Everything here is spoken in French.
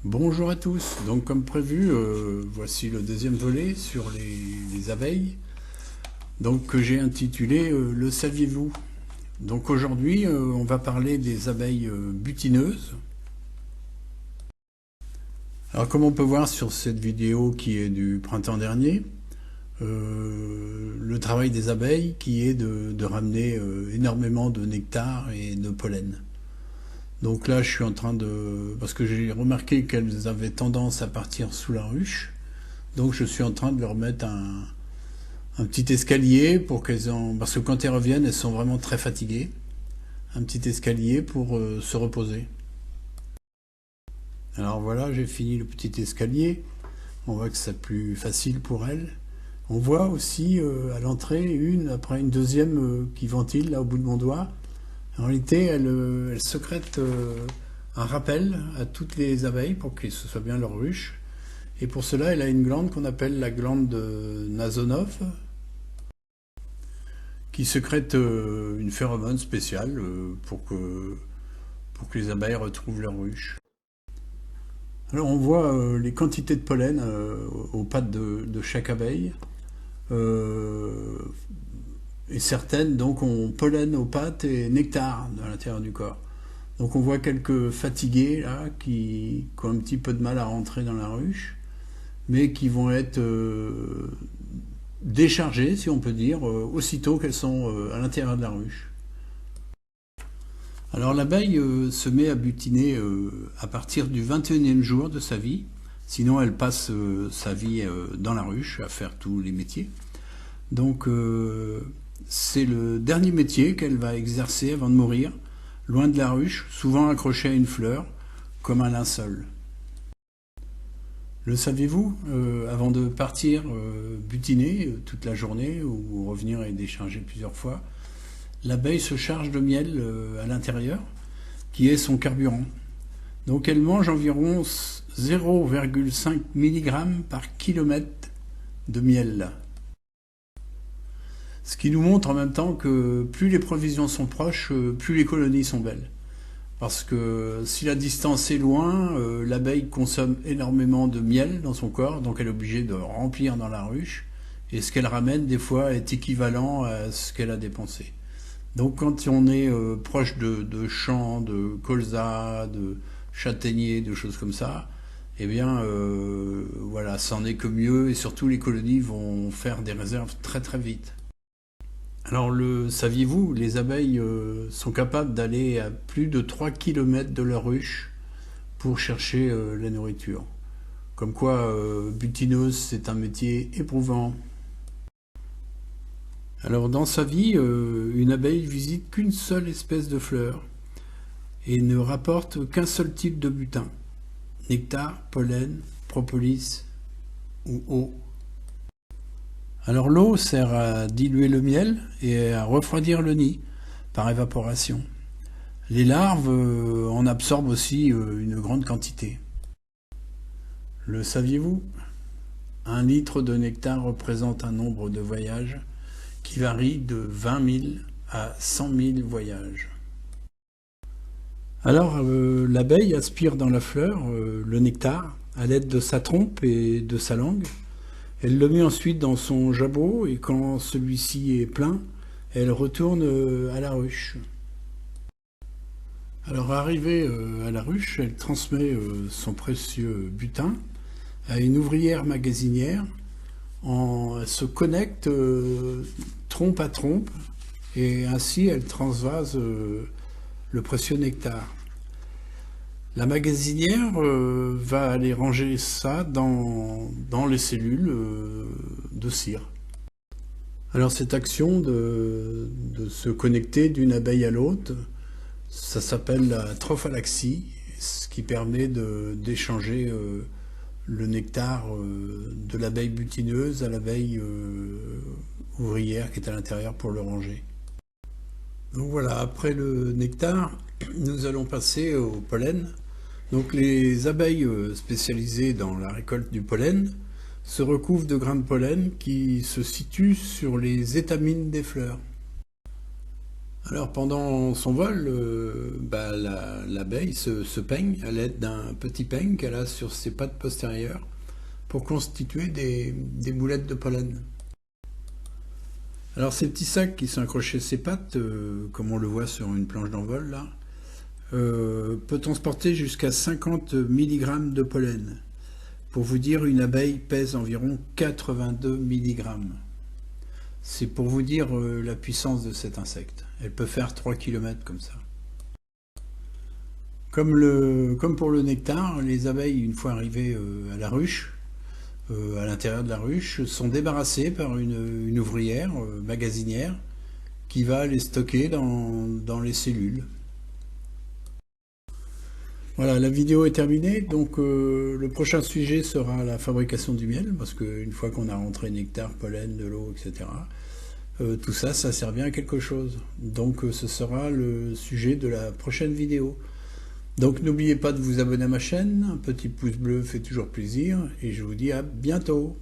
Bonjour à tous, donc comme prévu, voici le deuxième volet sur les abeilles, donc que j'ai intitulé Le saviez-vous? Donc aujourd'hui on va parler des abeilles butineuses. Alors comme on peut voir sur cette vidéo qui est du printemps dernier, le travail des abeilles qui est de ramener énormément de nectar et de pollen. Donc là, je suis en train de... Parce que j'ai remarqué qu'elles avaient tendance à partir sous la ruche. Donc je suis en train de leur mettre un petit escalier pour qu'elles en... Parce que quand elles reviennent, elles sont vraiment très fatiguées. Un petit escalier pour se reposer. Alors voilà, j'ai fini le petit escalier. On voit que c'est plus facile pour elles. On voit aussi à l'entrée une après une deuxième qui ventile là au bout de mon doigt. En réalité, elle secrète un rappel à toutes les abeilles pour que ce soit bien leur ruche. Et pour cela, elle a une glande qu'on appelle la glande de Nasonov, qui sécrète une phéromone spéciale pour que les abeilles retrouvent leur ruche. Alors on voit les quantités de pollen aux pattes de chaque abeille. Euh, et certaines donc ont pollen aux pattes et nectar à l'intérieur du corps. Donc on voit quelques fatigués là qui ont un petit peu de mal à rentrer dans la ruche, mais qui vont être déchargées, si on peut dire, aussitôt qu'elles sont à l'intérieur de la ruche. Alors l'abeille se met à butiner à partir du 21e jour de sa vie, sinon elle passe sa vie dans la ruche à faire tous les métiers. Donc c'est le dernier métier qu'elle va exercer avant de mourir, loin de la ruche, souvent accrochée à une fleur, comme un linceul. Le saviez-vous, avant de partir butiner toute la journée ou revenir et décharger plusieurs fois, l'abeille se charge de miel à l'intérieur, qui est son carburant. Donc elle mange environ 0,5 mg par kilomètre de miel. Ce qui nous montre en même temps que plus les provisions sont proches, plus les colonies sont belles. Parce que si la distance est loin, l'abeille consomme énormément de miel dans son corps, donc elle est obligée de remplir dans la ruche, et ce qu'elle ramène des fois est équivalent à ce qu'elle a dépensé. Donc quand on est proche de champs, de colzas, de châtaigniers, de choses comme ça, eh bien voilà, c'en est que mieux, et surtout les colonies vont faire des réserves très très vite. Alors le saviez-vous, les abeilles sont capables d'aller à plus de 3 km de leur ruche pour chercher la nourriture. Comme quoi, butineuse, c'est un métier éprouvant. Alors dans sa vie, une abeille visite qu'une seule espèce de fleur et ne rapporte qu'un seul type de butin: nectar, pollen, propolis ou eau. Alors l'eau sert à diluer le miel et à refroidir le nid par évaporation. Les larves en absorbent aussi une grande quantité. Le saviez-vous? 1 litre de nectar représente un nombre de voyages qui varie de 20 000 à 100 000 voyages. Alors l'abeille aspire dans la fleur le nectar à l'aide de sa trompe et de sa langue. Elle le met ensuite dans son jabot et quand celui-ci est plein, elle retourne à la ruche. Alors arrivée à la ruche, elle transmet son précieux butin à une ouvrière magasinière. Elle se connecte trompe à trompe et ainsi elle transvase le précieux nectar. La magasinière va aller ranger ça dans les cellules de cire. Alors cette action de se connecter d'une abeille à l'autre, ça s'appelle la trophalaxie, ce qui permet d'échanger le nectar de l'abeille butineuse à l'abeille ouvrière qui est à l'intérieur pour le ranger. Donc voilà, après le nectar, nous allons passer au pollen. Donc les abeilles spécialisées dans la récolte du pollen se recouvrent de grains de pollen qui se situent sur les étamines des fleurs. Alors pendant son vol, l'abeille se peigne à l'aide d'un petit peigne qu'elle a sur ses pattes postérieures pour constituer des boulettes de pollen. Alors ces petits sacs qui sont accrochés à ses pattes, comme on le voit sur une planche d'envol là, peut transporter jusqu'à 50 mg de pollen. Pour vous dire, une abeille pèse environ 82 mg. C'est pour vous dire la puissance de cet insecte. Elle peut faire 3 km comme ça. Comme pour le nectar, les abeilles, une fois arrivées à la ruche, à l'intérieur de la ruche, sont débarrassées par une ouvrière magasinière qui va les stocker dans les cellules. Voilà, la vidéo est terminée, donc le prochain sujet sera la fabrication du miel, parce qu'une fois qu'on a rentré nectar, pollen, de l'eau, etc., tout ça, ça sert bien à quelque chose. Donc ce sera le sujet de la prochaine vidéo. Donc n'oubliez pas de vous abonner à ma chaîne, un petit pouce bleu fait toujours plaisir, et je vous dis à bientôt.